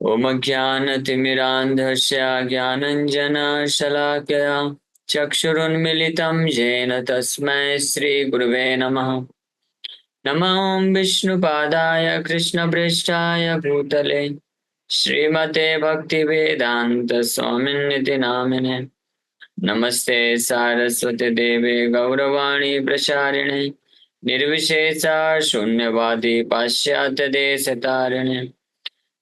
ओम ज्ञानतिमिरान्धस्य ज्ञानञ्जनशलाकया चक्षुरुन्मिलितं येन तस्मै श्रीगुरुवे नमः। नमो विष्णुपादाय कृष्णप्रेष्ठाय भूतले श्रीमते भक्तिवेदान्तस्वामिन्निति नामिने। नमस्ते सारस्वती देवे गौरवाणी प्रचारिणे निर्विशेषा शून्यवादी पाश्चात्यदेशतारिणे।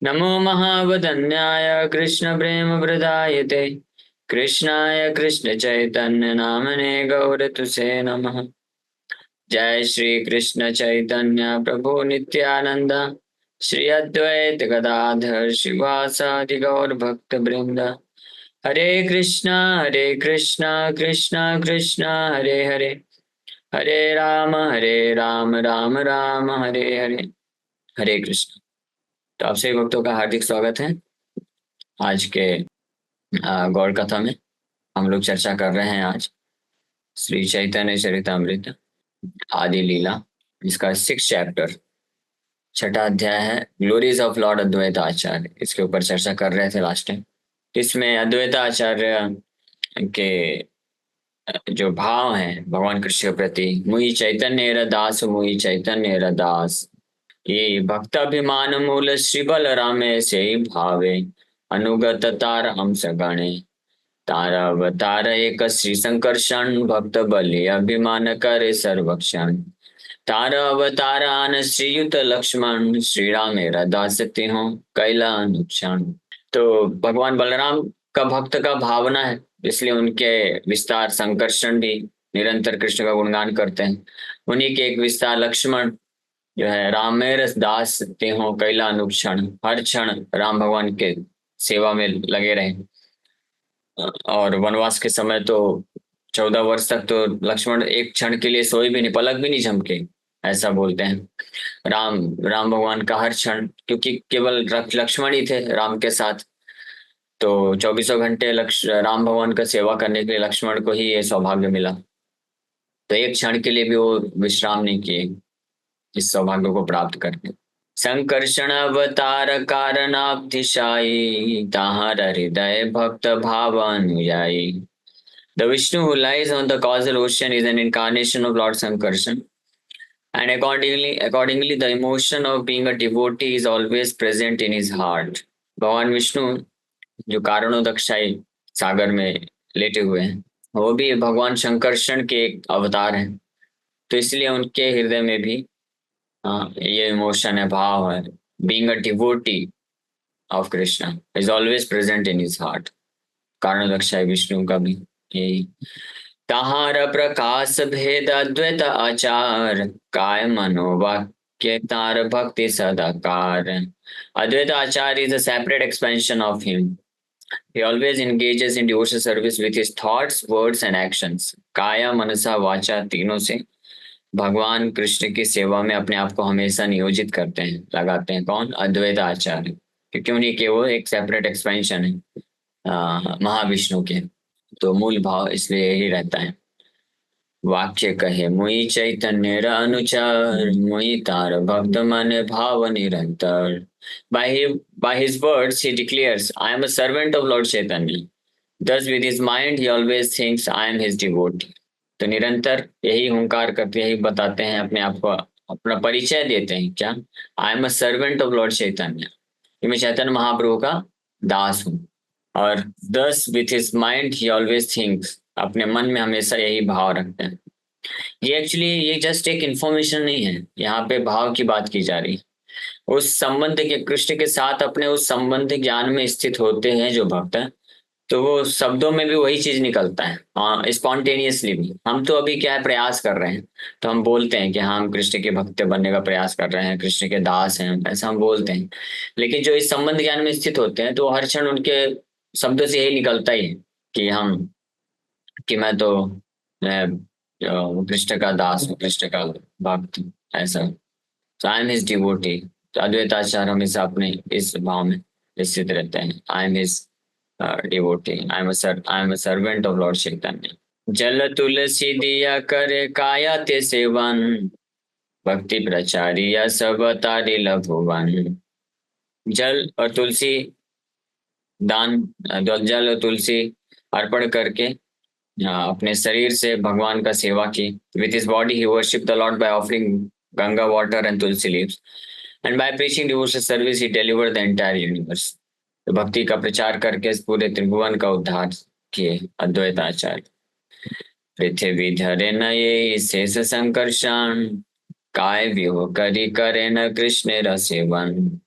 नमो महावदन्याय कृष्ण प्रेम प्रदायते कृष्णाय कृष्ण चैतन्य नामने गौरतुसे नमः। जय श्री कृष्ण चैतन्य प्रभु नित्यानंद श्री अद्वैत गदाधर शिवासादि गौर भक्त वृंद। हरे कृष्णा कृष्णा कृष्णा हरे हरे, हरे राम राम राम हरे हरे। हरे कृष्ण। तो आप सभी भक्तों का हार्दिक स्वागत है। आज के गौड़ कथा में हम लोग चर्चा कर रहे हैं आज श्री चैतन्य चरितामृत आदि लीला, इसका 6 चैप्टर, छठा अध्याय है ग्लोरीज ऑफ लॉर्ड अद्वैत आचार्य। इसके ऊपर चर्चा कर रहे थे लास्ट टाइम। इसमें अद्वैत आचार्य के जो भाव हैं भगवान कृष्ण के प्रति, मुहि चैतन्य दास मुहि चैतन्य दास, ये भक्ताभिमान मूल श्री बलरामे से भावे अनुगत तार हम सगणे, तारा अवतार एक श्री संकर्षण भक्त बलि अभिमान करे सर्वक्षण, तारा अवतार आन श्रीयुत लक्ष्मण श्री राम मेरा दास हो कैला अनुक्षण। तो भगवान बलराम का भक्त का भावना है, इसलिए उनके विस्तार संकर्षण भी निरंतर कृष्ण का गुणगान करते हैं। उन्हीं के एक विस्तार लक्ष्मण जो है राम मेरा दास हो कैला अनुक्षण, हर क्षण राम भगवान के सेवा में लगे रहे। और वनवास के समय तो 14 वर्ष तक तो लक्ष्मण एक क्षण के लिए सोए भी नहीं, पलक भी नहीं झपके, ऐसा बोलते हैं। राम राम भगवान का हर क्षण, क्योंकि केवल लक्ष्मण ही थे राम के साथ, तो 24 घंटे राम भगवान का सेवा करने के लिए लक्ष्मण को ही ये सौभाग्य मिला। तो एक क्षण के लिए भी वो विश्राम नहीं किए इस सौभाग्य को प्राप्त करके। संकर्षण अवतार कारणाब्धिशायी, ताहार हृदय भक्त भाव अनुयायी। The Vishnu who lies on the causal ocean is an incarnation of Lord Sankarshan, and accordingly, the emotion of being a devotee is always present in his heart. भगवान विष्णु जो कारणोदकशायी सागर में लेटे हुए हैं, वो भी भगवान शंकरषण के एक अवतार हैं। तो इसलिए उनके हृदय में भी ये इमोशन है, भाव है। Being a devotee of Krishna is always present in his heart. Karanodakashayi Vishnu का भी यही। ताहार प्रकाश भेद अद्वैत आचार, काय मनोवाक्य तार भक्ति सदाकार। Advaita Acharya is a separate expansion of him. He always engages in devotional service with his thoughts, words and actions. काया मनसा वाचा तीनों से भगवान कृष्ण की सेवा में अपने आप को हमेशा नियोजित करते हैं, लगाते हैं। कौन? अद्वैत आचार्य, क्योंकि उन्हीं के वो एक सेपरेट एक्सपेंशन है महाविष्णु के। तो मूल भाव इसलिए यही रहता है। वाक्य कहे मुई चैतन्य अनुचार, मुई तार भक्त मन भाव निरंतर। By his words he declares, I am a servant of Lord Chaitanya. Thus with his mind he always thinks I am his devotee. तो निरंतर यही हुंकार करते, यही बताते हैं, अपने आप को अपना परिचय देते हैं। क्या? I am a servant of lord Chaitanya, मैं चैतन्य महाप्रभु का दास हूँ। और thus with his mind he always thinks, अपने मन में हमेशा यही भाव रखते हैं। ये एक्चुअली ये जस्ट एक इंफॉर्मेशन नहीं है, यहाँ पे भाव की बात की जा रही है। उस संबंध के, कृष्ण के साथ अपने उस संबंध ज्ञान में स्थित होते हैं जो भक्त है, तो वो शब्दों में भी वही चीज निकलता है, हाँ, स्पॉन्टेनियसली भी। हम तो अभी क्या है, प्रयास कर रहे हैं, तो हम बोलते हैं कि हाँ हम कृष्ण के भक्त बनने का प्रयास कर रहे हैं, कृष्ण के दास हैं, ऐसा हम बोलते हैं। लेकिन जो इस संबंध ज्ञान में स्थित होते हैं, तो हर क्षण उनके शब्दों से यही निकलता ही है कि मैं तो कृष्ण का दास हूँ, कृष्ण का भक्त हूँ, ऐसा। तो आई एम हिज डिवोटी। तो अद्वैताचार्य हमेशा अपने इस भाव में स्थित रहते हैं। I am his devotee, I am a servant of lord Chaitanya. जल तुलसी दिया करे काया ते सेवन, भक्ति प्रचारिया सब तारी लभुवन। जल और तुलसी दान, जल और तुलसी अर्पण करके अपने शरीर से भगवान का सेवा की। With his body he worship the Lord by offering Ganga water and tulsi leaves, and by preaching devotional service he delivered the entire universe. तो भक्ति का प्रचार करके इस पूरे त्रिभुवन का उद्धार किए अद्वैताचार्य। पृथ्वी धरे न ये शेष संकर्षण, काय व्यूह करी करे न कृष्ण रसेवन।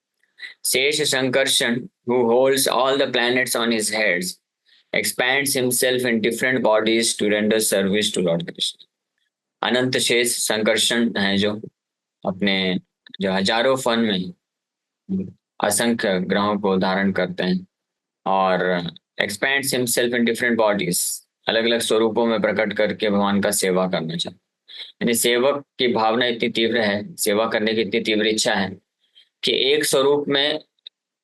शेष Sankarshan, who holds all the planets on his heads, expands himself in different bodies to render service to Lord Krishna। अनंत शेष संकर्षण है जो अपने जो हजारों फन में असंख्य ग्रहों को धारण करते हैं और expands himself in different bodies, अलग अलग स्वरूपों में प्रकट करके भगवान का सेवा करना चाहते हैं। यानी सेवक की भावना इतनी तीव्र है, सेवा करने की इतनी तीव्र इच्छा है कि एक स्वरूप में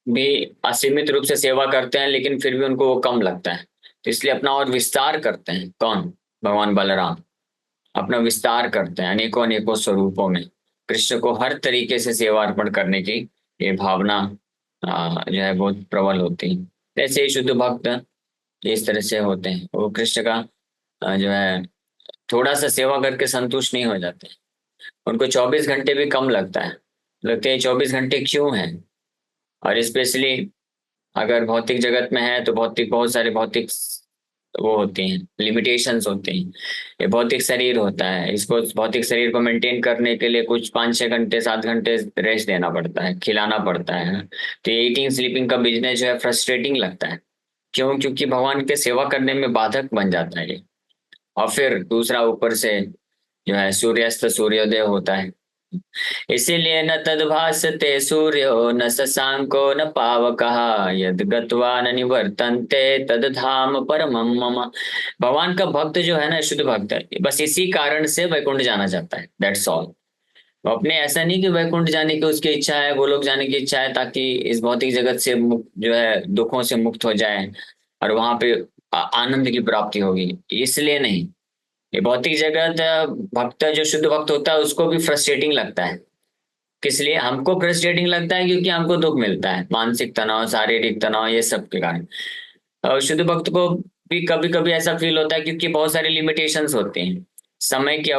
भी असीमित रूप से सेवा करते हैं, लेकिन फिर भी उनको वो कम लगता है, तो इसलिए अपना और विस्तार करते हैं। कौन? भगवान बलराम अपना विस्तार करते हैं अनेकों अनेकों स्वरूपों में। कृष्ण को हर तरीके से सेवा अर्पण करने की ये भावना जो है बहुत प्रबल होती है। ऐसे ही शुद्ध भक्त इस तरह से होते हैं, वो कृष्ण का जो है थोड़ा सा सेवा करके संतुष्ट नहीं हो जाते, उनको 24 घंटे भी कम लगता है, लगते हैं 24 घंटे क्यों हैं। और स्पेशली अगर भौतिक जगत में है तो भौतिक बहुत सारे भौतिक वो होते हैं, लिमिटेशंस होते हैं। ये भौतिक शरीर होता है, इसको भौतिक शरीर को मेंटेन करने के लिए कुछ 5-6 घंटे 7 घंटे रेस्ट देना पड़ता है, खिलाना पड़ता है। तो ये ईटिंग स्लीपिंग का बिजनेस जो है फ्रस्ट्रेटिंग लगता है। क्यों? क्योंकि भगवान के सेवा करने में बाधक बन जाता है ये। और फिर दूसरा ऊपर से जो है सूर्यास्त सूर्योदय होता है, इसीलिए न तद्भासते सूर्यो न शशांको न पावकः, यद गत्वा न निवर्तन्ते तद धाम परमं मम। भगवान का भक्त जो है ना, शुद्ध भक्त है, बस इसी कारण से वैकुंठ जाना चाहता है, दैट्स ऑल। वो अपने ऐसा नहीं कि वैकुंठ जाने की उसकी इच्छा है, गोलोक जाने की इच्छा है ताकि इस भौतिक जगत से जो है दुखों से मुक्त हो जाए और वहां पे आनंद की प्राप्ति होगी, इसलिए नहीं। ये भौतिक जगत भक्त जो शुद्ध भक्त होता है उसको भी फ्रस्ट्रेटिंग लगता है। किस लिए हमको फ्रस्ट्रेटिंग लगता है? क्योंकि हमको दुख मिलता है, मानसिक तनाव, शारीरिक तनाव, ये सब के कारण। और शुद्ध भक्त को भी कभी कभी ऐसा फील होता है क्योंकि बहुत सारी लिमिटेशंस होती हैं, समय की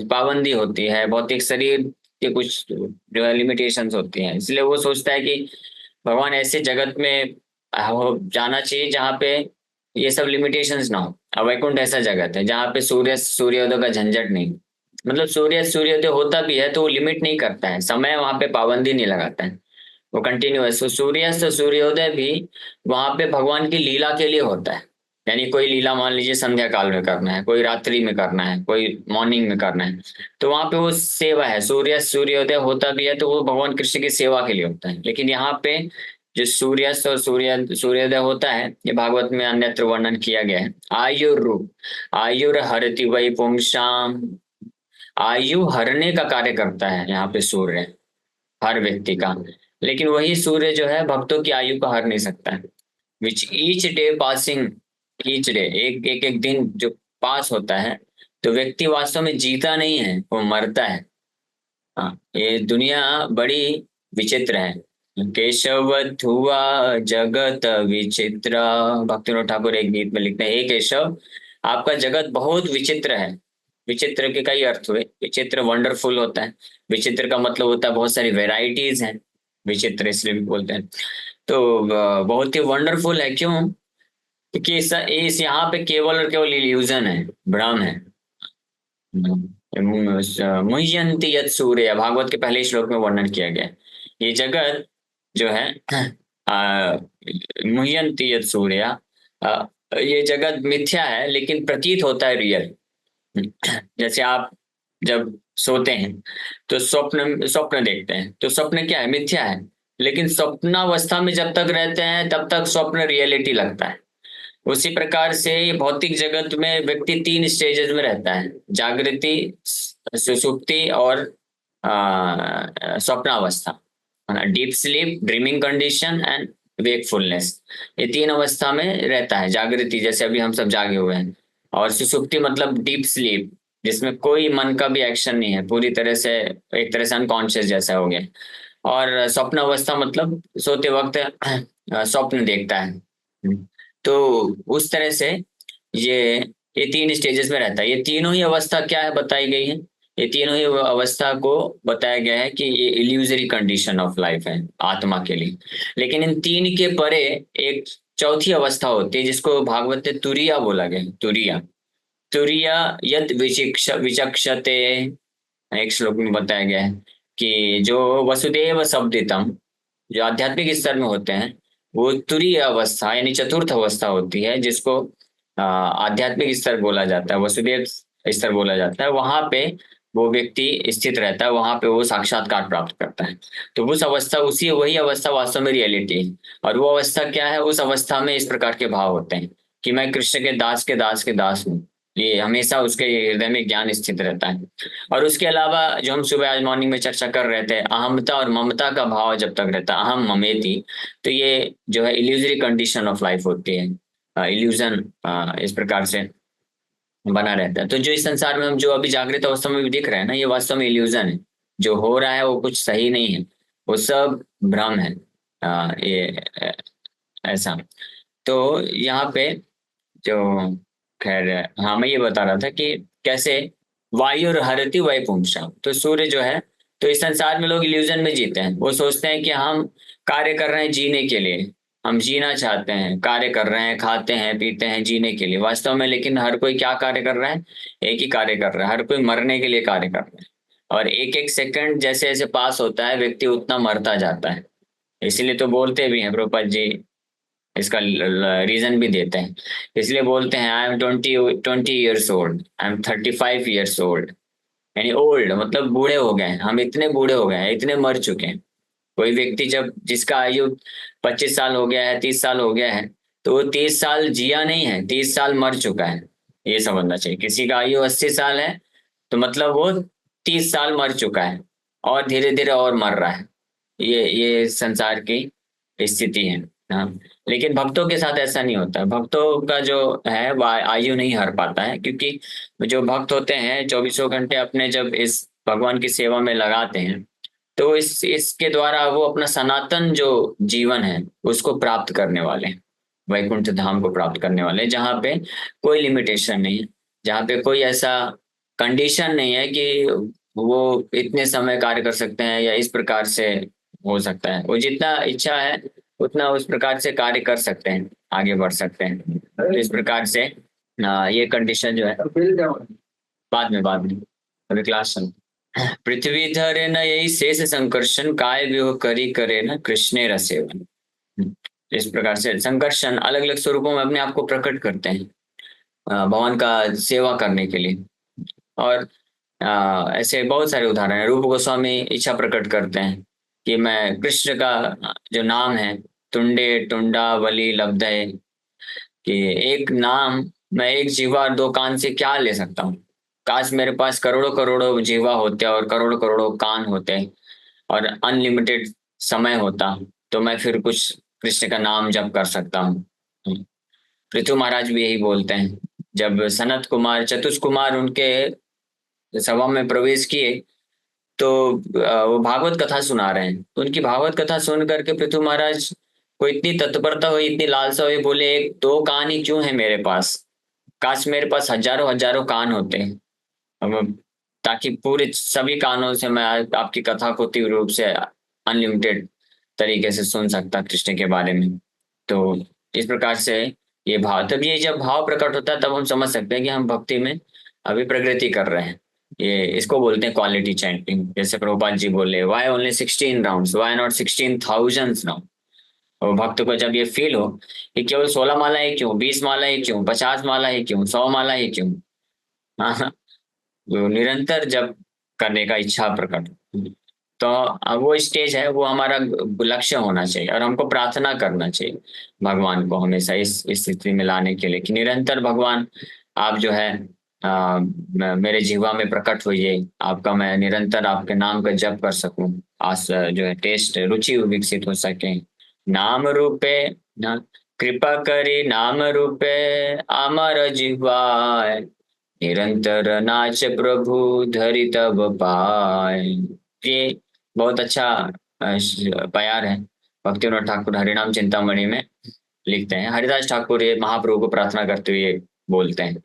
पाबंदी होती है, भौतिक शरीर के कुछ जो है लिमिटेशंस होती हैं, इसलिए वो सोचता है कि भगवान ऐसे जगत में हो जाना चाहिए जहाँ पे ये सब लिमिटेशंस ना हो। और वैकुंठ ऐसा जगत है जहाँ पे सूर्योदय का झंझट नहीं, मतलब सूर्योदय होता भी है तो वो लिमिट नहीं करता है, समय वहां पे पाबंदी नहीं लगाता है, वो कंटिन्यूअस। तो सूर्यास्त सूर्योदय भी वहां पे भगवान की लीला के लिए होता है। यानी कोई लीला मान लीजिए संध्या काल में करना है, कोई रात्रि में करना है, कोई मॉर्निंग में करना है, तो वहां पे वो सेवा है। सूर्यास्त सूर्योदय होता भी है तो वो भगवान कृष्ण की सेवा के लिए होता है। लेकिन यहाँ पे जो सूर्यास्त और सूर्योदय होता है, ये भागवत में अन्यत्र वर्णन किया गया है। आयुर्रूप आयुर हरति वै पुंसाम, आयु हरने का कार्य करता है यहाँ पे सूर्य, हर व्यक्ति का। लेकिन वही सूर्य जो है भक्तों की आयु को हर नहीं सकता है। Which each day passing, each day एक एक एक दिन जो पास होता है, तो व्यक्ति वास्तव में जीता नहीं है, वो मरता है। हाँ, ये दुनिया बड़ी विचित्र है। केशव धुआ जगत विचित्र, भक्तिविनोद ठाकुर एक गीत में लिखते हैं, हे केशव आपका जगत बहुत विचित्र है। विचित्र के कई अर्थ हुए, विचित्र वंडरफुल होता है, विचित्र का मतलब होता है बहुत सारी वेराइटीज हैं, विचित्र इसलिए भी बोलते हैं। तो बहुत ही वंडरफुल है। क्यों? क्योंकि इस यहाँ पे केवल और केवल इल्यूजन है, भ्रम है। मुह्यंति यत् सूर्य, भागवत के पहले श्लोक में वर्णन किया गया है। ये जगत जो है मुह्यंति यत् सूर्य, ये जगत मिथ्या है लेकिन प्रतीत होता है रियल। जैसे आप जब सोते हैं तो स्वप्न स्वप्न देखते हैं, तो स्वप्न क्या है? मिथ्या है। लेकिन स्वप्नावस्था में जब तक रहते हैं तब तक स्वप्न रियलिटी लगता है। उसी प्रकार से ये भौतिक जगत में व्यक्ति 3 स्टेजेस में रहता है, जागृति, सुषुप्ति और स्वप्नावस्था, deep sleep, dreaming condition and wakefulness. ये 3 अवस्था में रहता है। जागृति जैसे अभी हम सब जागे हुए हैं, और सुषुप्ति मतलब डीप स्लीप जिसमें कोई मन का भी एक्शन नहीं है, पूरी तरह से एक तरह से अनकॉन्शियस जैसा हो गया। और स्वप्न अवस्था मतलब सोते वक्त स्वप्न देखता है। तो उस तरह से ये ये तीन स्टेजेस में रहता है। ये तीनों ही अवस्था क्या है बताई गई है, ये तीनों ही अवस्था को बताया गया है कि ये इल्यूजरी कंडीशन ऑफ लाइफ है आत्मा के लिए। लेकिन इन तीन के परे एक चौथी अवस्था होती है जिसको भागवत में तुरिया बोला गया है। तुरिया, तुरिया यद विचक्षते, एक श्लोक में बताया गया है कि जो वसुदेव शब्दितम, जो आध्यात्मिक स्तर में होते हैं, वो तुरीय अवस्था यानी चतुर्थ अवस्था होती है जिसको आध्यात्मिक स्तर बोला जाता है, वसुदेव स्तर बोला जाता है। वहां पे वो व्यक्ति स्थित रहता है, वहां पे वो साक्षात्कार प्राप्त करता है। तो उस अवस्था, उसी वही अवस्था वास्तव में रियलिटी है। और वो अवस्था क्या है? उस अवस्था में इस प्रकार के भाव होते हैं कि मैं कृष्ण के दास के दास के दास हूँ। ये हमेशा उसके हृदय में ज्ञान स्थित रहता है। और उसके अलावा जो हम सुबह आज मॉर्निंग में चर्चा कर रहे थे, अहमता और ममता का भाव जब तक रहता है, अहम ममेति, तो ये जो है इल्यूजरी कंडीशन ऑफ लाइफ होती है। इल्यूजन इस प्रकार से बना रहता है। तो जो इस संसार में हम जो अभी जागृत अवस्था में भी दिख रहे हैं ना, ये वास्तव में इल्यूजन है। जो हो रहा है वो कुछ सही नहीं है, वो सब भ्रम है। ये ऐसा। तो यहाँ पे जो, खैर, हाँ, मैं ये बता रहा था कि कैसे वायु और हरति वायु पुंसा, तो सूर्य जो है, तो इस संसार में लोग इल्यूजन में जीते हैं। वो सोचते हैं कि हम कार्य कर रहे हैं जीने के लिए, हम जीना चाहते हैं, कार्य कर रहे हैं, खाते हैं पीते हैं जीने के लिए। वास्तव में लेकिन हर कोई क्या कार्य कर रहा है? एक ही कार्य कर रहा है, हर कोई मरने के लिए कार्य कर रहा है। और एक एक सेकंड जैसे जैसे पास होता है व्यक्ति उतना मरता जाता है। इसीलिए तो बोलते भी हैं प्रभुपाद जी, इसका रीजन भी देते हैं। इसलिए बोलते हैं I M 20 years old, I am 35 years old. यानी ओल्ड मतलब बूढ़े हो गए हैं, हम इतने बूढ़े हो गए हैं, इतने मर चुके हैं। कोई व्यक्ति जब जिसका आयु 25 साल हो गया है, 30 साल हो गया है, तो वो 30 साल जिया नहीं है, 30 साल मर चुका है। ये समझना चाहिए। किसी का आयु 80 साल है तो मतलब वो 30 साल मर चुका है और धीरे धीरे और मर रहा है। ये संसार की स्थिति है। हाँ। लेकिन भक्तों के साथ ऐसा नहीं होता। भक्तों का जो है वह आयु नहीं हार पाता है, क्योंकि जो भक्त होते हैं चौबीसों घंटे अपने जब इस भगवान की सेवा में लगाते हैं, तो इसके द्वारा वो अपना सनातन जो जीवन है उसको प्राप्त करने वाले हैं, वैकुंठ धाम को प्राप्त करने वाले हैं, जहाँ पे कोई लिमिटेशन नहीं है, जहाँ पे कोई ऐसा कंडीशन नहीं है कि वो इतने समय कार्य कर सकते हैं या इस प्रकार से हो सकता है। वो जितना इच्छा है उतना उस प्रकार से कार्य कर सकते हैं, आगे बढ़ सकते हैं। तो इस प्रकार से ये कंडीशन जो है, बाद में अभी क्लास चल। पृथ्वी धरे न यही शेष संकर्षण, काय व्यूह करी करे न कृष्णे रसेवन। इस प्रकार से संकर्षण अलग अलग स्वरूपों में अपने आप को प्रकट करते हैं भगवान का सेवा करने के लिए। और ऐसे बहुत सारे उदाहरण हैं। रूप गोस्वामी इच्छा प्रकट करते हैं कि मैं कृष्ण का जो नाम है, तुंडे टुंडा वली लब्धे, कि एक नाम, मैं एक जीवा और दो कान से क्या ले सकता हूँ। काश मेरे पास करोड़ों करोड़ों जीवा होते और करोड़ों करोड़ों कान होते और अनलिमिटेड समय होता, तो मैं फिर कुछ कृष्ण का नाम जप कर सकता हूँ। पृथु महाराज भी यही बोलते हैं। जब सनत कुमार चतुष कुमार उनके सभा में प्रवेश किए, तो वो भागवत कथा सुना रहे हैं। तो उनकी भागवत कथा सुन करके पृथु महाराज को इतनी तत्परता हुई, इतनी लालसा हुई, बोले एक दो कान ही क्यों है मेरे पास? काश मेरे पास हजारों हजारों कान होते। अब ताकि पूरे सभी कानों से मैं आपकी कथा को तीव्र रूप से अनलिमिटेड तरीके से सुन सकता कृष्ण के बारे में। तो इस प्रकार से ये भाव, तब ये जब भाव प्रकट होता है तब हम समझ सकते हैं कि हम भक्ति में अभी प्रगति कर रहे हैं। ये इसको बोलते हैं क्वालिटी चैंटिंग। जैसे प्रभुपाद जी बोले, why only 16 rounds, why not 16,000 round. और भक्त को जब ये फील हो कि केवल 16 माला ही क्यों, 20 माला ही क्यों, 50 माला ही क्यों, 100 माला ही क्यों, हाँ, जो निरंतर जब करने का इच्छा प्रकट, तो अब वो स्टेज है, वो हमारा लक्ष्य होना चाहिए। और हमको प्रार्थना करना चाहिए भगवान को हमेशा इस स्थिति में लाने के लिए कि निरंतर भगवान आप जो है मेरे जीवा में प्रकट होइए, आपका मैं निरंतर आपके नाम का जप कर सकूं, आस जो है टेस्ट रुचि विकसित हो सके। नाम रूपे न कृपा करी, नाम रूपे अमर जिह्वाय, निरंतर नाच प्रभु धरि तब पाए। ये बहुत अच्छा प्यार है। भक्ति विनोद ठाकुर हरिनाम चिंतामणि में लिखते हैं, हरिदास ठाकुर ये महाप्रभु को प्रार्थना करते हुए बोलते हैं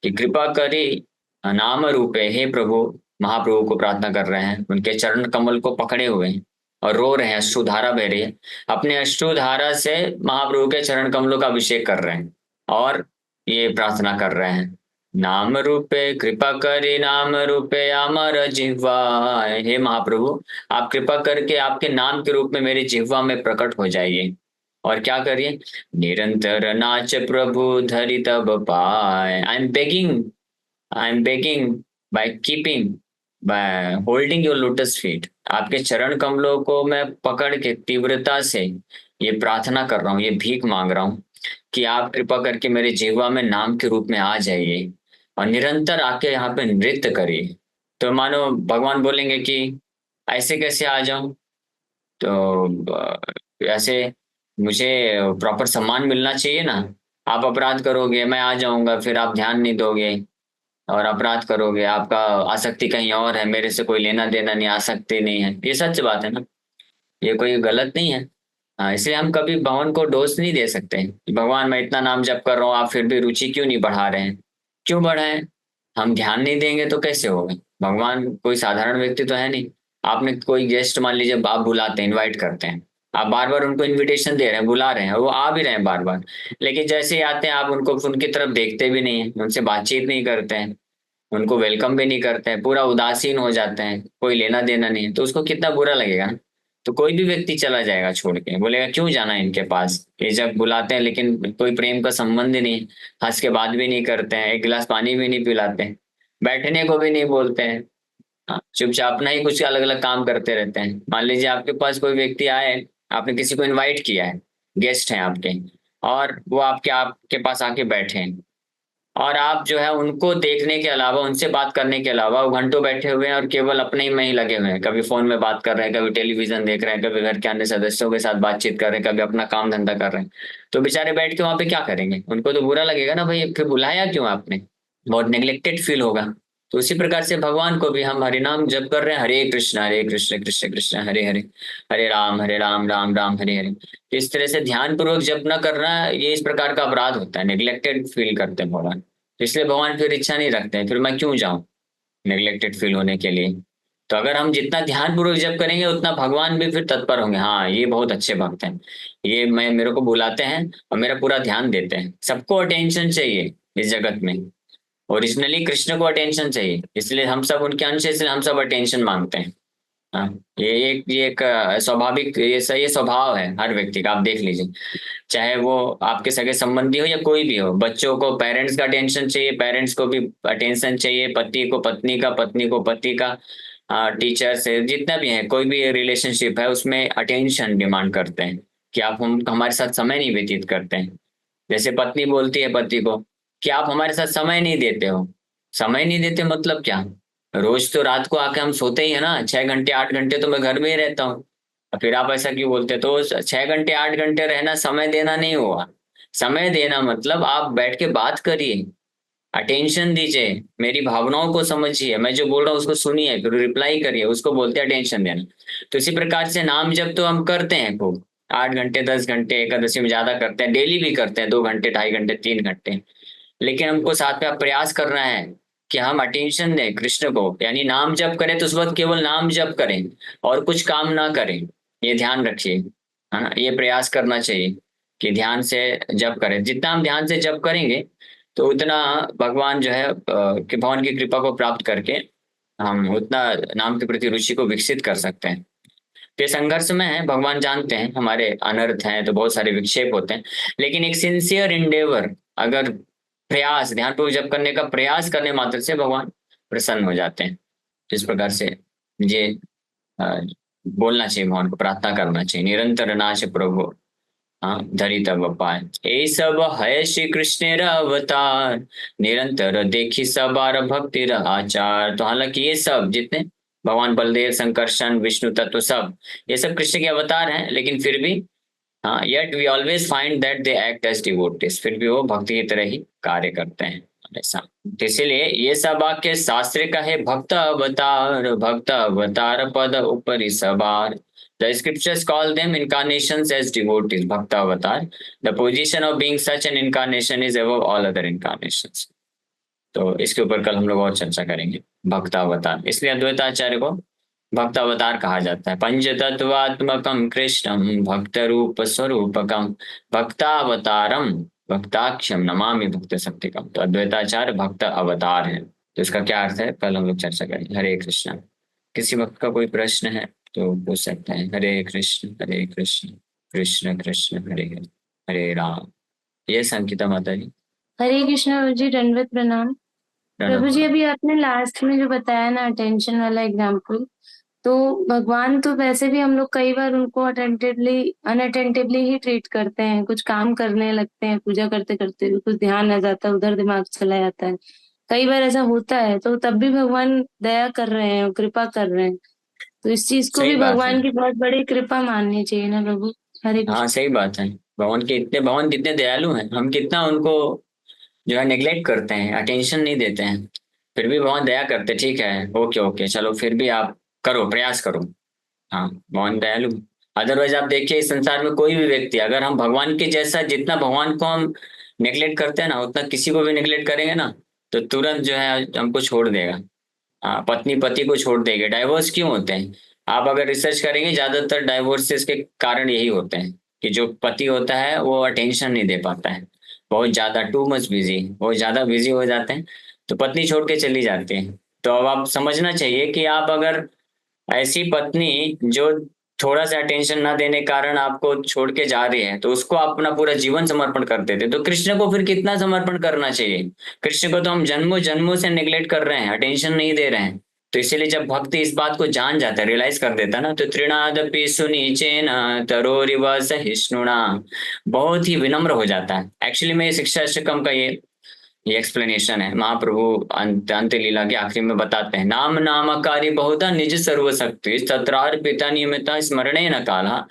कि कृपा करी नाम रूपे, हे प्रभु। महाप्रभु को प्रार्थना कर रहे हैं, उनके चरण कमल को पकड़े हुए हैं और रो रहे हैं, अश्रुधारा बह रही है। अपने अश्रुधारा से महाप्रभु के चरण कमलों का अभिषेक कर रहे हैं और ये प्रार्थना कर रहे हैं, नाम रूपे कृपा करी नाम रूपे अमर जिह्वा। हे महाप्रभु, आप कृपा करके आपके नाम के रूप में मेरी जिह्वा में प्रकट हो जाइए और क्या करिए, निरंतर नाच प्रभु धरि तब पाए। I am begging by keeping, by holding your lotus feet. आपके चरण कमलों को मैं पकड़ के तीव्रता से ये प्रार्थना कर रहा हूँ, ये भीख मांग रहा हूँ कि आप कृपा करके मेरे जीवा में नाम के रूप में आ जाइए और निरंतर आके यहाँ पे नृत्य करिए। तो मानो भगवान बोलेंगे कि ऐसे कैसे आ जाऊं, तो ऐसे मुझे प्रॉपर सम्मान मिलना चाहिए ना। आप अपराध करोगे, मैं आ जाऊंगा, फिर आप ध्यान नहीं दोगे और अपराध करोगे, आपका आसक्ति कहीं और है, मेरे से कोई लेना देना नहीं, आसक्ति नहीं है, ये सच बात है ना, ये कोई गलत नहीं है। हाँ, इसलिए हम कभी भगवान को दोष नहीं दे सकते कि भगवान मैं इतना नाम जप कर रहा हूँ, आप फिर भी रुचि क्यों नहीं बढ़ा रहे हैं। क्यों बढ़ाएं, हम ध्यान नहीं देंगे तो कैसे होगा। भगवान कोई साधारण व्यक्ति तो है नहीं। आपने कोई गेस्ट मान लीजिए आप बुलाते हैं, इनवाइट करते हैं, आप बार बार उनको इनविटेशन दे रहे हैं, बुला रहे हैं, वो आ भी रहे हैं बार बार, लेकिन जैसे ही आते हैं आप उनको उनकी तरफ देखते भी नहीं है, उनसे बातचीत नहीं करते हैं, उनको वेलकम भी नहीं करते हैं, पूरा उदासीन हो जाते हैं, कोई लेना देना नहीं है, तो उसको कितना बुरा लगेगा ना। तो कोई भी व्यक्ति चला जाएगा छोड़ के, बोलेगा क्यों जाना है इनके पास, ये जब बुलाते हैं लेकिन कोई प्रेम का संबंध ही नहीं, हंस के बात भी नहीं करते हैं, एक गिलास पानी भी नहीं पिलाते हैं, बैठने को भी नहीं बोलते हैं। हाँ, चुपचाप अपना ही कुछ अलग अलग काम करते रहते हैं। मान लीजिए आपके पास कोई व्यक्ति आए, आपने किसी को इनवाइट किया है, गेस्ट हैं आपके, और वो आपके आपके पास आके बैठे हैं, और आप जो है उनको देखने के अलावा, उनसे बात करने के अलावा वो घंटों बैठे हुए हैं और केवल अपने ही में ही लगे हुए हैं, कभी फोन में बात कर रहे हैं, कभी टेलीविजन देख रहे हैं, कभी घर के अन्य सदस्यों के साथ बातचीत कर रहे हैं, कभी अपना काम धंधा कर रहे हैं। तो बेचारे बैठ के वहां पे क्या करेंगे, उनको तो बुरा लगेगा ना, भाई फिर बुलाया क्यों आपने, बहुत नेग्लेक्टेड फील होगा। तो उसी प्रकार से भगवान को भी हम हरिनाम जप कर रहे हैं, हरे कृष्ण कृष्ण कृष्ण हरे हरे, हरे राम राम राम हरे हरे। तो इस तरह से ध्यान पूर्वक जप न करना, ये इस प्रकार का अपराध होता है, नेग्लेक्टेड फील करते हैं भगवान। तो इसलिए भगवान फिर इच्छा नहीं रखते हैं, फिर मैं क्यों जाऊं नेग्लेक्टेड फील होने के लिए। तो अगर हम जितना ध्यान पूर्वक जप करेंगे उतना भगवान भी फिर तत्पर होंगे, हाँ ये बहुत अच्छे भक्त हैं, ये मैं मेरे को बुलाते हैं और मेरा पूरा ध्यान देते हैं। सबको अटेंशन चाहिए इस जगत में, ओरिजिनली कृष्ण को अटेंशन चाहिए, इसलिए हम सब उनके अंश हैं, इसलिए हम सब अटेंशन मांगते हैं। हाँ, ये एक स्वाभाविक, ये सही स्वभाव है हर व्यक्ति का, आप देख लीजिए, चाहे वो आपके सगे संबंधी हो या कोई भी हो। बच्चों को पेरेंट्स का अटेंशन चाहिए, पेरेंट्स को भी अटेंशन चाहिए, पति को पत्नी का, पत्नी को पति का, टीचर से, जितना भी है कोई भी रिलेशनशिप है उसमें अटेंशन डिमांड करते हैं कि आप हम हमारे साथ समय नहीं व्यतीत करते हैं। जैसे पत्नी बोलती है पति को कि आप हमारे साथ समय नहीं देते हो। समय नहीं देते मतलब क्या, रोज तो रात को आके हम सोते ही है ना, 6 घंटे 8 घंटे तो मैं घर में ही रहता हूँ, और फिर आप ऐसा क्यों बोलते, तो 6 घंटे 8 घंटे रहना समय देना नहीं हुआ। समय देना मतलब आप बैठ के बात करिए, अटेंशन दीजिए, मेरी भावनाओं को समझिए, मैं जो बोल रहा हूँ उसको सुनिए, फिर रिप्लाई करिए, उसको बोलते हैं अटेंशन देना। तो इसी प्रकार से नाम जब तो हम करते हैं खूब, 8 घंटे 10 घंटे, एकादशी में ज्यादा करते हैं, डेली भी करते हैं, 2 घंटे 2.5 घंटे 3 घंटे, लेकिन हमको साथ में प्रयास करना है कि हम अटेंशन दें कृष्ण को, यानी नाम जप करें तो उस वक्त केवल नाम जप करें और कुछ काम ना करें, ये ध्यान रखिए, है ना, ये प्रयास करना चाहिए कि ध्यान से जप करें। जितना हम ध्यान से जप करेंगे तो उतना भगवान जो है कि भगवान की कृपा को प्राप्त करके हम उतना नाम के प्रति रुचि को विकसित कर सकते हैं। तो ये संघर्ष में है, भगवान जानते हैं हमारे अनर्थ हैं तो बहुत सारे विक्षेप होते हैं, लेकिन एक सिंसियर इंडेवर, अगर प्रयास, ध्यानपूर्वक जप करने का प्रयास करने मात्र से भगवान प्रसन्न हो जाते हैं। तो इस प्रकार से मुझे अ, बोलना चाहिए, भगवान को प्रार्थना करना चाहिए, निरंतर नाश प्रभु, हाँ धरी तब पाए। ये सब है श्री कृष्ण अवतार, निरंतर देखी सबार भक्ति आचार। तो हालांकि ये सब जितने भगवान बलदेव, संकर्षण, विष्णु तत्व, सब ये सब कृष्ण के अवतार हैं, लेकिन फिर भी हाँ, yet we always find that they act as devotees, फिर भी वो भक्ति की तरह ही कार्य करते हैं ऐसा। तो इसीलिए ये सब वाक्य शास्त्र का है, भक्त अवतार पद ऊपरी सवार, The scriptures call them incarnations as devotees, bhakta avatar. The position of being such an incarnation is above all other incarnations. तो इसके ऊपर कल हम लोग और चर्चा करेंगे, भक्तावतार। इसलिए अद्वैताचार्य को भक्तावतार कहा जाता है। पंचतत्वात्मकम कृष्णम भक्त रूप स्वरूपकम भक्तावतारम भक्ताक्षम नमामि भक्त शक्तिकम। तो अद्वैताचार्य भक्त अवतार है। तो इसका क्या अर्थ है कल हम लोग चर्चा करेंगे। हरे कृष्ण। किसी भक्त का कोई प्रश्न है तो पूछ सकते हैं। हरे कृष्ण कृष्ण कृष्ण हरे हरे हरे राम। ये संकिता माता जी। हरे कृष्ण प्रभु जी, दंडवत प्रणाम। प्रभु जी, अभी आपने लास्ट में जो बताया ना अटेंशन वाला एग्जाम्पल, तो भगवान तो वैसे भी हम लोग कई बार उनको अनअटेंटिवली ही ट्रीट करते हैं। कुछ काम करने लगते हैं, पूजा करते करते भी कुछ ध्यान आ जाता है, उधर दिमाग चला जाता है। कई बार ऐसा होता है, तो तब भी भगवान दया कर रहे हैं, कृपा कर रहे हैं। तो इस चीज को सही भी बात है। भगवान की बहुत बड़ी कृपा माननी चाहिए ना प्रभु। हरे कृष्ण। हाँ सही बात है। भगवान कितने दयालु हैं। हम कितना उनको जो है नेग्लेक्ट करते हैं, अटेंशन नहीं देते हैं, फिर भी भगवान दया करते। ठीक है, ओके ओके, चलो फिर भी आप करो, प्रयास करो। हाँ, भगवान दयालु। अदरवाइज आप देखिए इस संसार में कोई भी व्यक्ति, अगर हम भगवान के जैसा, जितना भगवान को हम नेग्लेक्ट करते हैं ना, उतना किसी को भी नेग्लेक्ट करेंगे ना, तो तुरंत जो है हमको छोड़ देगा। हाँ, पत्नी पति को छोड़ देगी। डाइवोर्स क्यों होते हैं? आप अगर रिसर्च करेंगे, ज्यादातर डाइवोर्सेस के कारण यही होते हैं कि जो पति होता है वो अटेंशन नहीं दे पाता है, बहुत ज्यादा टू मच बिजी, बहुत ज्यादा बिजी हो जाते हैं, तो पत्नी छोड़ के चली जाती है। तो अब आप समझना चाहिए कि आप अगर ऐसी पत्नी जो थोड़ा सा अटेंशन ना देने के कारण आपको छोड़ के जा रही है, तो उसको आप अपना पूरा जीवन समर्पण कर देते, तो कृष्ण को फिर कितना समर्पण करना चाहिए? कृष्ण को तो हम जन्मों जन्मों से नेग्लेक्ट कर रहे हैं, अटेंशन नहीं दे रहे हैं। तो इसीलिए जब भक्त इस बात को जान जाता है, रियलाइज कर देता है ना, तो तृणादपि सुनीचेन तरोरिव सहिष्णुना, बहुत ही विनम्र हो जाता है। एक्चुअली में शिक्षा अष्टकम का ये एक्सप्लेनेशन है। महाप्रभु अंत लीला के आखिरी में बताते हैं, नाम नामकारी बहुधा निज सर्वशक्ति तत्रार्पिता नियमिता स्मरणे न काला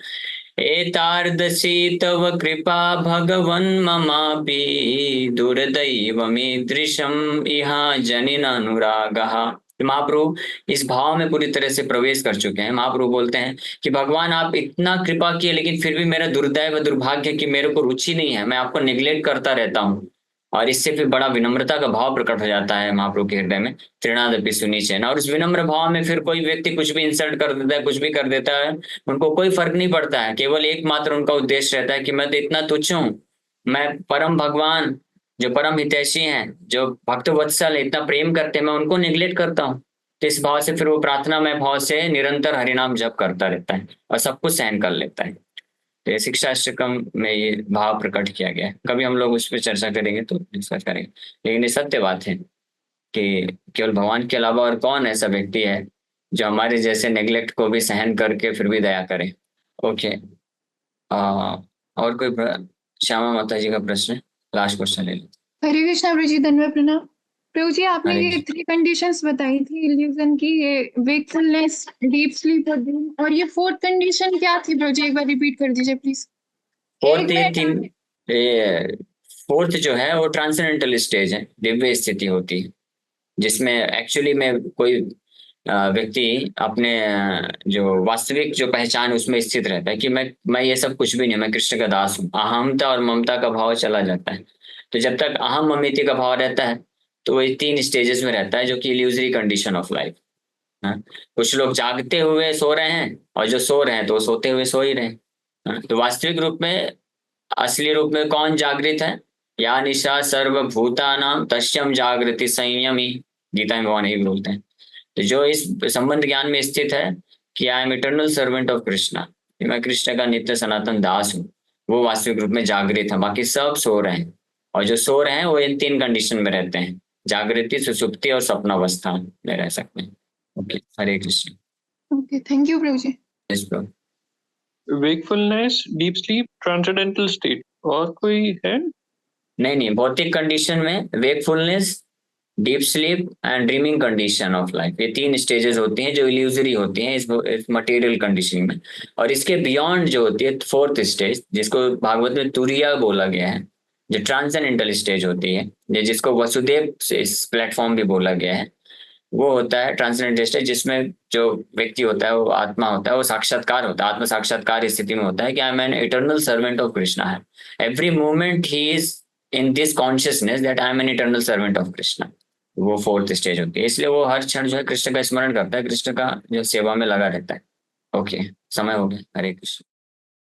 एतार्दशी तव कृपा भगवन् ममापि दुर्दैवमीदृशम् इहा जनिन अनुरागः। महाप्रभु इस भाव में पूरी तरह से प्रवेश कर चुके हैं। महाप्रभु बोलते हैं कि भगवान आप इतना कृपा किए, लेकिन फिर भी मेरा दुर्दैव दुर्भाग्य कि मेरे को रुचि नहीं है, मैं आपको निग्लेक्ट करता रहता हूँ। और इससे फिर बड़ा विनम्रता का भाव प्रकट हो जाता है महाप्रभु के हृदय में, त्रिनादपि सुनीचेन। और उस विनम्र भाव में फिर कोई व्यक्ति कुछ भी इंसल्ट कर देता है, कुछ भी कर देता है, उनको कोई फर्क नहीं पड़ता है। केवल एकमात्र उनका उद्देश्य रहता है कि मैं तो इतना तुच्छ हूँ, मैं परम भगवान जो परम हितैषी हैं, जो भक्त वत्सल है, इतना प्रेम करते हैं, मैं उनको निग्लेक्ट करता हूँ। तो इस भाव से फिर वो प्रार्थना में भाव से निरंतर हरिनाम जप करता रहता है और सब कुछ सहन कर लेता है। तो ये शिक्षा अष्टकम में ये भाव प्रकट किया गया है। कभी हम लोग उस पर चर्चा करेंगे तो डिस्कस करेंगे। लेकिन ये सत्य बात है कि केवल भगवान के अलावा और कौन ऐसा व्यक्ति है जो हमारे जैसे नेग्लेक्ट को भी सहन करके फिर भी दया करे। ओके, और कोई श्यामा माता जी का प्रश्न है? लास्ट क्वेश्चन ले लो। हरे कृष्णा प्रभु जी, धन्यवाद प्रणाम। प्रभु जी, आपने हरे ये 3 कंडीशंस बताई थी इल्यूजन की, ये वेकफुलनेस, डीप स्लीप और ड्रीम, और ये 4th कंडीशन क्या थी प्रभु जी? एक बार रिपीट कर दीजिए प्लीज। फोर्थ ये तीन, फोर्थ जो है वो ट्रांसेंडेंटल स्टेज है, दिव्य स्थिति होती है, जिसमें एक्चुअली में कोई व्यक्ति अपने जो वास्तविक जो पहचान उसमें स्थित रहता है कि मैं ये सब कुछ भी नहीं, मैं कृष्ण का दास हूँ। अहमता और ममता का भाव चला जाता है। तो जब तक अहम ममिति का भाव रहता है तो वो 3 स्टेजेस में रहता है, जो कि इल्यूजरी कंडीशन ऑफ लाइफ। कुछ लोग जागते हुए सो रहे हैं, और जो सो रहे हैं तो वो सोते हुए सो ही रहे हैं। तो वास्तविक रूप में, असली रूप में कौन जागृत है? या निशा सर्वभूतानां तस्यम जागृति संयमी, गीता में भगवान यही बोलते हैं। तो जो इस संबंध ज्ञान में स्थित है कि I M eternal servant of Krishna, मैं कृष्ण का नित्य सनातन दास हूँ, वो वास्तविक रूप में जागृत है। बाकी सब सो रहे हैं, और जो सो रहे हैं वो इन 3 कंडीशन में रहते हैं, जागृति, सुसुप्ति और स्वप्नावस्था में रह सकते हैं। Okay, Hare Krishna. Okay, thank you Prabhu ji. Yes Prabhu. Wakefulness, deep sleep, transcendental state, और कोई है? नहीं, भौतिक कंडीशन में wakefulness, deep sleep and dreaming condition of life, ये 3 स्टेजेस होती हैं जो इल्यूजरी होती हैं इस मटेरियल कंडीशन में। और इसके बियॉन्ड जो होती है 4th स्टेज, जिसको भागवत में तुरिया बोला गया है, जो ट्रांसेंडेंटल स्टेज होती है, जिसको वसुदेव इस प्लेटफॉर्म भी बोला गया है, वो होता है ट्रांसेंडेंटल स्टेट, जिसमें जो व्यक्ति होता है वो आत्मा होता है, वो साक्षात्कार होता है, आत्म साक्षात्कार स्थिति में होता है कि I am an eternal servant of Krishna है। Every moment he is in this consciousness that I am an eternal servant of Krishna. वो फोर्थ स्टेज होती है, इसलिए वो हर क्षण जो है कृष्ण का स्मरण करता है, कृष्ण का जो सेवा में लगा रहता है। ओके, समय हो गया। हरे कृष्ण।